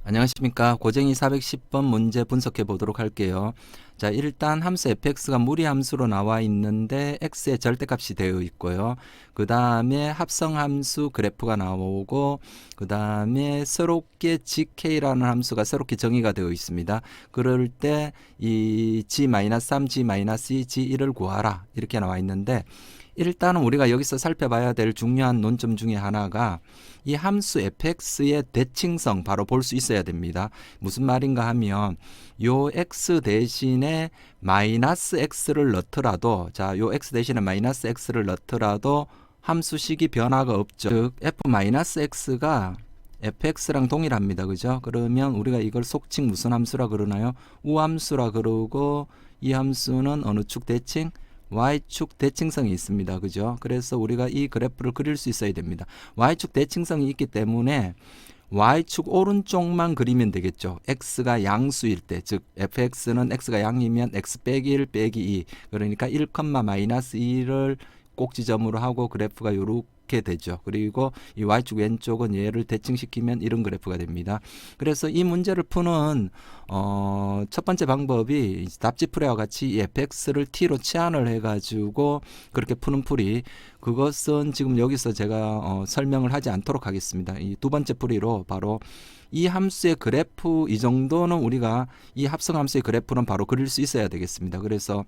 안녕하십니까. 고쟁이 410번 문제 분석해 보도록 할게요. 자, 일단 함수 fx가 무리함수로 나와 있는데 x의 절대값이 되어 있고요. 그 다음에 합성함수 그래프가 나오고 그 다음에 새롭게 gk라는 함수가 새롭게 정의가 되어 있습니다. 그럴 때 이 g-3, g-2, g1을 구하라 이렇게 나와 있는데, 일단은 우리가 여기서 살펴봐야 될 중요한 논점 중에 하나가 이 함수 fx의 대칭성 바로 볼 수 있어야 됩니다. 무슨 말인가 하면 요 x 대신에 마이너스 x를 넣더라도, 자, 요 x 대신에 마이너스 x를 넣더라도 함수식이 변화가 없죠. 즉 f-x가 fx랑 동일합니다. 그죠? 그러면 우리가 이걸 속칭 무슨 함수라 그러나요? 우함수라 그러고, 이 함수는 어느 축 대칭? y축 대칭성이 있습니다. 그죠? 그래서 우리가 이 그래프를 그릴 수 있어야 됩니다. y축 대칭성이 있기 때문에 y축 오른쪽만 그리면 되겠죠. x가 양수일 때, 즉 fx는 x가 양이면 x 빼기 1 빼기 2, 그러니까 1, 마이너스 2를 꼭지점으로 하고 그래프가 이렇게 되죠. 그리고 이 y축 왼쪽은 얘를 대칭시키면 이런 그래프가 됩니다. 그래서 이 문제를 푸는 첫 번째 방법이 답지풀이와 같이 이 fx를 t로 치환을 해가지고 그렇게 푸는 풀이, 그것은 지금 여기서 제가 설명을 하지 않도록 하겠습니다. 이 두 번째 풀이로 바로 이 함수의 그래프, 이 정도는 우리가 이 합성함수의 그래프는 바로 그릴 수 있어야 되겠습니다. 그래서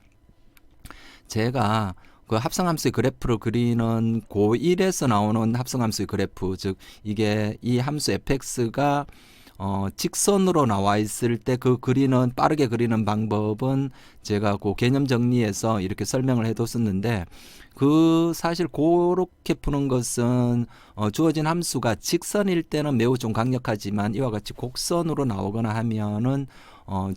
제가 그 합성함수의 그래프를 그리는 고1에서 나오는 합성함수의 그래프, 즉 이게 이 함수 fx가 직선으로 나와 있을 때 그 그리는, 빠르게 그리는 방법은 제가 그 개념 정리에서 이렇게 설명을 해뒀었는데, 그 사실 그렇게 푸는 것은 주어진 함수가 직선일 때는 매우 좀 강력하지만 이와 같이 곡선으로 나오거나 하면은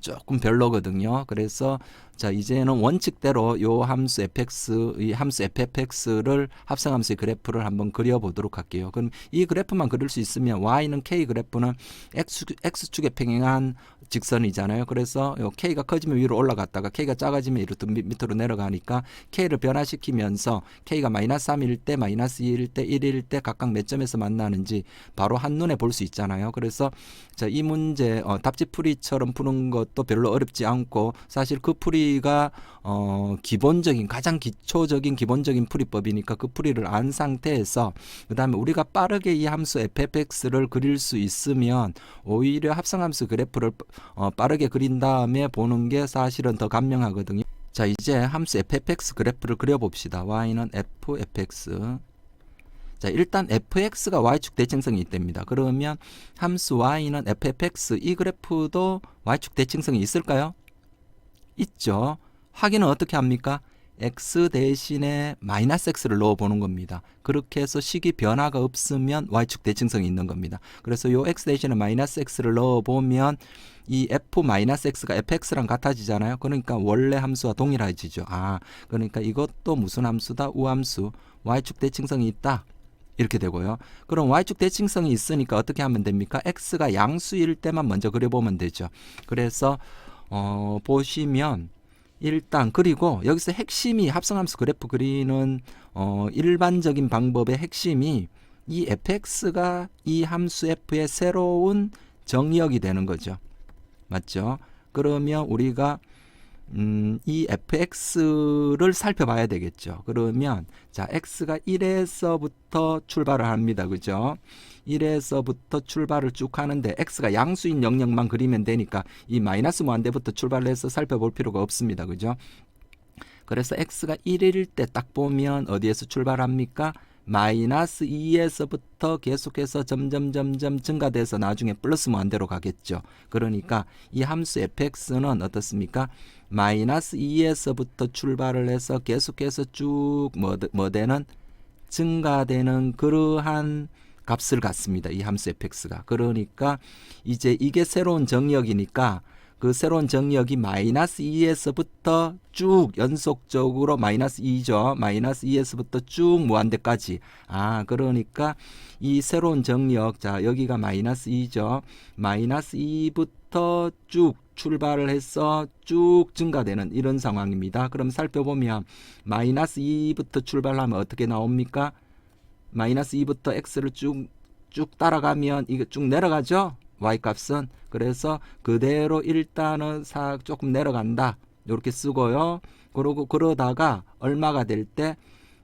조금 별로거든요. 그래서 자, 이제는 원칙대로 요 함수 fx, 이 함수 fx를 합성함수의 그래프를 한번 그려보도록 할게요. 그럼 이 그래프만 그릴 수 있으면 y는 k, 그래프는 x축에 평행한 직선이잖아요. 그래서 요 k가 커지면 위로 올라갔다가 k가 작아지면 이렇게 밑으로 내려가니까 k를 변화시키면서 k가 마이너스 3일 때, 마이너스 2일 때, 1일 때 각각 몇 점에서 만나는지 바로 한눈에 볼 수 있잖아요. 그래서 자, 이 문제 답지풀이처럼 푸는 것도 별로 어렵지 않고, 사실 그 풀이가 기본적인, 가장 기초적인 기본적인 풀이법이니까 그 풀이를 안 상태에서 그 다음에 우리가 빠르게 이 함수 fx를 그릴 수 있으면 오히려 합성함수 그래프를 빠르게 그린 다음에 보는 게 사실은 더 간명하거든요. 자, 이제 함수 fx 그래프를 그려봅시다. y는 fx. 자, 일단 fx가 y축 대칭성이 있답니다. 그러면 함수 y는 fx, 이 그래프도 y축 대칭성이 있을까요? 있죠. 확인은 어떻게 합니까? x 대신에 마이너스 x를 넣어보는 겁니다. 그렇게 해서 식이 변화가 없으면 y축 대칭성이 있는 겁니다. 그래서 요 x 대신에 마이너스 x를 넣어보면 이 f-x가 fx랑 같아지잖아요. 그러니까 원래 함수와 동일해지죠. 그러니까 이것도 무슨 함수다? 우함수. y축 대칭성이 있다. 이렇게 되고요. 그럼 y축 대칭성이 있으니까 어떻게 하면 됩니까? x가 양수일 때만 먼저 그려보면 되죠. 그래서 보시면 일단, 그리고 여기서 핵심이, 합성함수 그래프 그리는 일반적인 방법의 핵심이 이 fx가 이 함수 f의 새로운 정의역이 되는 거죠. 맞죠? 그러면 우리가 이 fx를 살펴봐야 되겠죠. 그러면 자, x가 1에서부터 출발을 합니다. 그죠? 1에서부터 출발을 쭉 하는데 x가 양수인 영역만 그리면 되니까 이 마이너스 무한대부터 출발을 해서 살펴볼 필요가 없습니다. 그죠? 그래서 x가 1일 때 딱 보면 어디에서 출발합니까? 마이너스 2에서부터 계속해서 점점 증가돼서 나중에 플러스 무한대로 가겠죠. 그러니까 이 함수 fx는 어떻습니까? 마이너스 2에서부터 출발을 해서 계속해서 쭉 뭐 되는, 증가되는 그러한 값을 갖습니다. 이 함수 fx가. 그러니까 이제 이게 새로운 정역이니까 그 새로운 정역이 마이너스 2에서부터 쭉 연속적으로 마이너스 2죠. 마이너스 2에서부터 쭉 무한대까지. 그러니까 이 새로운 정역, 자, 여기가 마이너스 2죠. 마이너스 2부터 쭉 출발을 해서 쭉 증가되는 이런 상황입니다. 그럼 살펴보면 마이너스 2부터 출발하면 어떻게 나옵니까? 마이너스 2부터 x를 쭉 따라가면 이게 쭉 내려가죠. y 값은. 그래서 그대로 일단은 조금 내려간다 이렇게 쓰고요. 그러고 그러다가 얼마가 될 때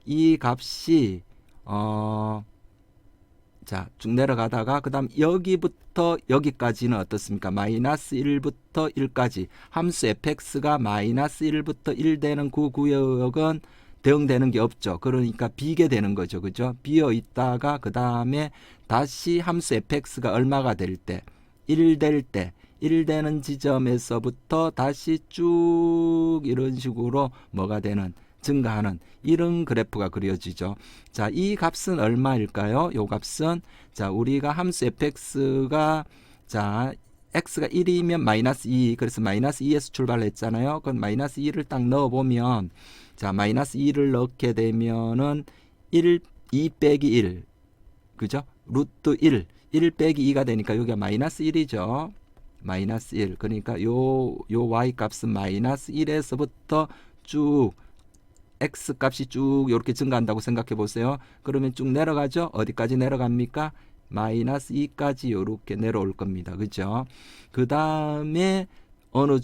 이 값이 자, 쭉 내려가다가 그 다음 여기부터 여기까지는 어떻습니까? 마이너스 1부터 1까지 함수 fx가 마이너스 1부터 1 되는 그 구역은 대응되는 게 없죠. 그러니까 비게 되는 거죠. 그죠? 비어 있다가 그 다음에 다시 함수 fx가 얼마가 될 때, 1 될 때, 1 되는 지점에서부터 다시 쭉 이런 식으로 뭐가 되는, 증가하는 이런 그래프가 그려지죠. 자, 이 값은 얼마일까요? 요 값은 자, 우리가 함수 fx가 자, x가 1이면 마이너스 2, 그래서 마이너스 2에서 출발했잖아요. 그럼 마이너스 2를 딱 넣어보면 자, 마이너스 2를 넣게 되면은 2 빼기 1, 그죠? 루트 1 빼기 2가 되니까 여기가 마이너스 1이죠. 마이너스 1. 그러니까 요 y 값은 마이너스 1에서부터 쭉 x 값이 쭉 이렇게 증가한다고 생각해 보세요. 그러면 쭉 내려가죠. 어디까지 내려갑니까? 마이너스 2까지 이렇게 내려올 겁니다. 그죠? 그 다음에 어느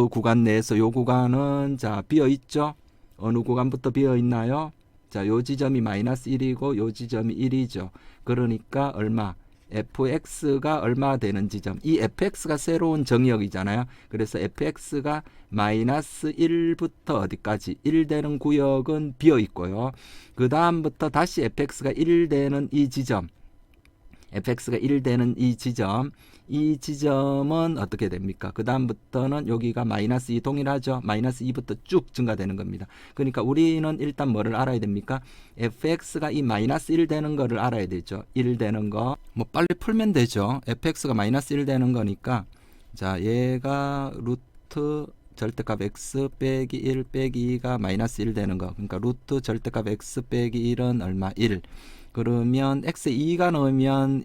구간 내에서 요 구간은 자 비어 있죠. 어느 구간부터 비어 있나요? 자, 요 지점이 마이너스 1이고 요 지점이 1이죠. 그러니까 얼마? fx가 얼마 되는 지점. 이 fx가 새로운 정의역이잖아요. 그래서 fx가 마이너스 1부터 어디까지 1 되는 구역은 비어 있고요. 그 다음부터 다시 fx가 1 되는 이 지점, fx가 1 되는 이 지점은 어떻게 됩니까? 그 다음부터는 여기가 마이너스 2 동일하죠. 마이너스 2부터 쭉 증가되는 겁니다. 그러니까 우리는 일단 뭐를 알아야 됩니까? fx가 이 마이너스 1 되는 거를 알아야 되죠. 1 되는 거. 뭐 빨리 풀면 되죠. fx가 마이너스 1 되는 거니까 자, 얘가 루트 절대값 x 빼기 1 빼기 2가 마이너스 1 되는 거. 그러니까 루트 절대값 x 빼기 1은 얼마? 1. 그러면 x에 2가 넣으면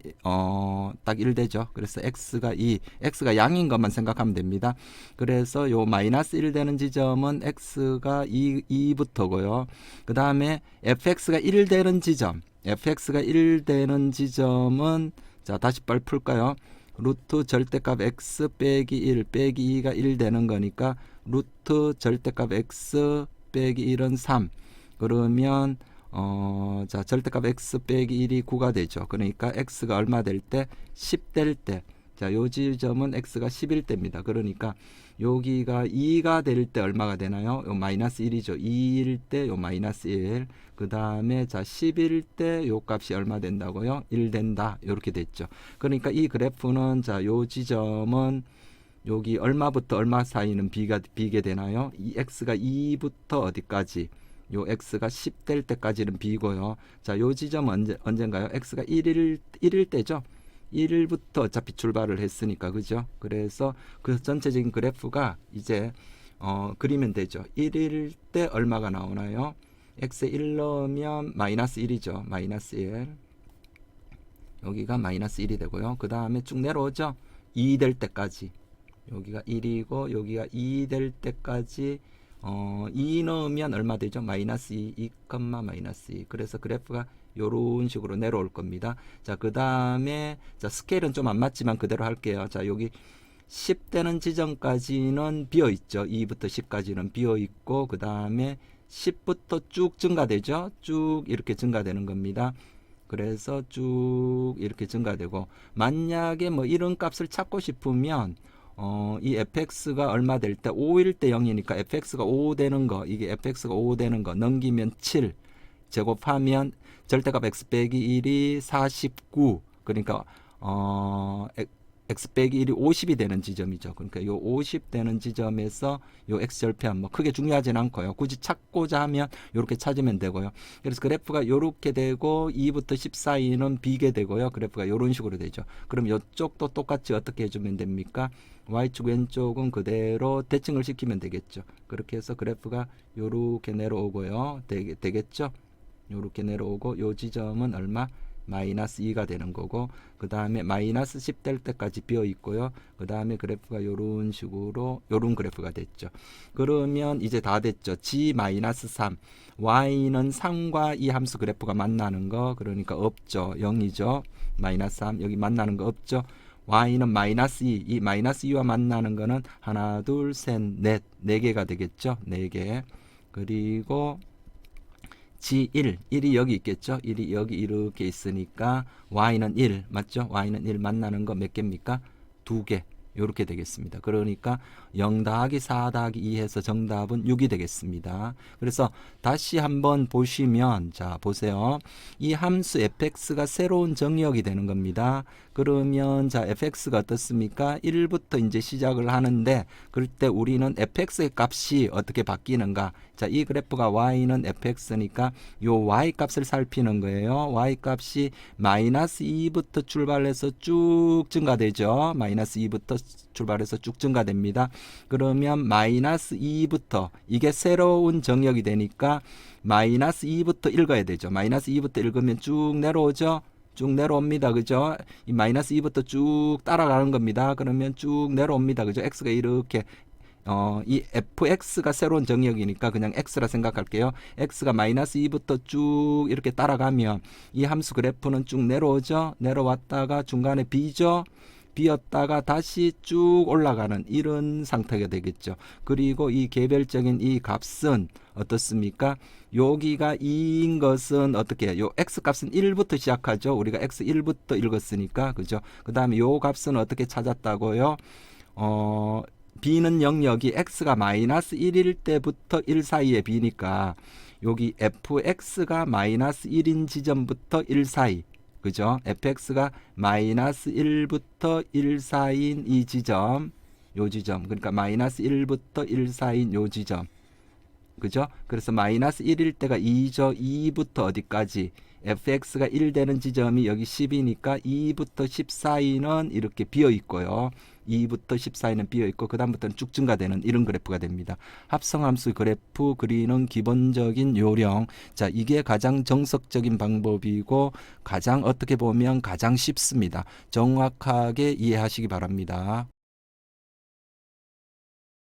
딱 1 되죠. 그래서 x가 2, x가 양인 것만 생각하면 됩니다. 그래서 요 마이너스 1 되는 지점은 x가 2부터고요. 그 다음에 fx가 1 되는 지점, fx가 1 되는 지점은 자, 다시 빨리 풀까요? 루트 절대값 x 빼기 1 빼기 2가 1 되는 거니까 루트 절대값 x 빼기 1은 3. 그러면 자, 절대값 x 빼기 1이 9가 되죠. 그러니까 x가 얼마 될 때? 10 될 때. 자, 요 지점은 x가 11 때입니다. 그러니까 여기가 2가 될 때 얼마가 되나요? 요 마이너스 1이죠. 2일 때 요 마이너스 1. 그 다음에 자, 10일 때 요 값이 얼마 된다고요? 1 된다. 이렇게 됐죠. 그러니까 이 그래프는 자, 요 지점은 여기 얼마부터 얼마 사이는 비게 되나요? 이 x가 2부터 어디까지? 요 x가 10 될 때까지는 b고요. 자, 요 지점은 언젠가요? x가 1일 때죠. 1일부터 어차피 출발을 했으니까, 그죠? 그래서 그 전체적인 그래프가 이제 그리면 되죠. 1일 때 얼마가 나오나요? x에 1 넣으면 마이너스 1이죠. 마이너스 1. 여기가 마이너스 1이 되고요. 그 다음에 쭉 내려오죠. 2 될 때까지. 여기가 1이고 여기가 2 될 때까지 2 넣으면 얼마 되죠? 마이너스 2, 마이너스 2. 그래서 그래프가 요런 식으로 내려올 겁니다. 자, 그 다음에 자, 스케일은 좀 안 맞지만 그대로 할게요. 자, 여기 10 되는 지점까지는 비어 있죠. 2부터 10까지는 비어 있고 그 다음에 10부터 쭉 증가되죠. 쭉 이렇게 증가되는 겁니다. 그래서 쭉 이렇게 증가되고 만약에 뭐 이런 값을 찾고 싶으면 이 fx가 얼마 될 때 5일 때 0이니까 fx가 5 되는 거, 이게 fx가 5 되는 거 넘기면 7 제곱하면 절대값 x 빼기 1이 49. 그러니까 x 빼기 1이 50이 되는 지점이죠. 그러니까 요 50 되는 지점에서 요 x 절편 뭐 크게 중요하진 않고요. 굳이 찾고자 하면 요렇게 찾으면 되고요. 그래서 그래프가 요렇게 되고 2부터 10 사이는 비게 되고요. 그래프가 요런 식으로 되죠. 그럼 요쪽도 똑같이 어떻게 해주면 됩니까? y축 왼쪽은 그대로 대칭을 시키면 되겠죠. 그렇게 해서 그래프가 요렇게 내려오고요. 되겠죠? 요렇게 내려오고 요 지점은 얼마? 마이너스 2가 되는 거고 그 다음에 마이너스 10 될 때까지 비어 있고요. 그 다음에 그래프가 요런 식으로 요런 그래프가 됐죠. 그러면 이제 다 됐죠. g-3 y는 3과 이 함수 그래프가 만나는 거 그러니까 없죠. 0이죠. 마이너스 3 여기 만나는 거 없죠. y는 마이너스 2, 이 마이너스 2와 만나는 거는 하나, 둘, 셋, 넷, 4개가 되겠죠. 4개. 그리고 G1, 1이 여기 있겠죠. 1이 여기 이렇게 있으니까 y는 1, 맞죠? y는 1 만나는 거 몇 개입니까? 2개. 이렇게 되겠습니다. 그러니까 0 더하기 4 더하기 2 해서 정답은 6이 되겠습니다. 그래서 다시 한번 보시면, 자 보세요. 이 함수 fx가 새로운 정의역이 되는 겁니다. 그러면 자 fx가 어떻습니까? 1부터 이제 시작을 하는데, 그럴 때 우리는 fx의 값이 어떻게 바뀌는가? 자, 이 그래프가 y는 fx니까 요 y 값을 살피는 거예요. y 값이 마이너스 2부터 출발해서 쭉 증가되죠. 마이너스 2부터 출발해서 쭉 증가됩니다. 그러면 마이너스 2부터, 이게 새로운 정역이 되니까 마이너스 2부터 읽어야 되죠. 마이너스 2부터 읽으면 쭉 내려오죠. 쭉 내려옵니다. 그죠? 이 마이너스 2부터 쭉 따라가는 겁니다. 그러면 쭉 내려옵니다. 그죠? x가 이렇게 이 fx가 새로운 정역이니까 그냥 x라 생각할게요. x가 마이너스 2부터 쭉 이렇게 따라가면 이 함수 그래프는 쭉 내려오죠. 내려왔다가 중간에 b죠. 비었다가 다시 쭉 올라가는 이런 상태가 되겠죠. 그리고 이 개별적인 이 값은 어떻습니까? 여기가 2인 것은 어떻게 해요? 요 x 값은 1부터 시작하죠. 우리가 x 1부터 읽었으니까. 그죠? 그 다음에 요 값은 어떻게 찾았다고요? b는 영역이 x가 마이너스 1일 때부터 1 사이에 b니까 여기 fx가 마이너스 1인 지점부터 1 사이, 그죠? fx가 마이너스 1부터 1 사이인 이 지점, 요 지점, 그러니까 마이너스 1부터 1 사이인 요 지점, 그죠? 그래서 마이너스 1일 때가 2죠. 2부터 어디까지? fx가 1 되는 지점이 여기 10이니까 2부터 10 사이는 이렇게 비어 있고요. 2부터 10 사이는 비어 있고 그 다음부터는 쭉 증가되는 이런 그래프가 됩니다. 합성함수 그래프 그리는 기본적인 요령. 자, 이게 가장 정석적인 방법이고 가장 어떻게 보면 가장 쉽습니다. 정확하게 이해하시기 바랍니다.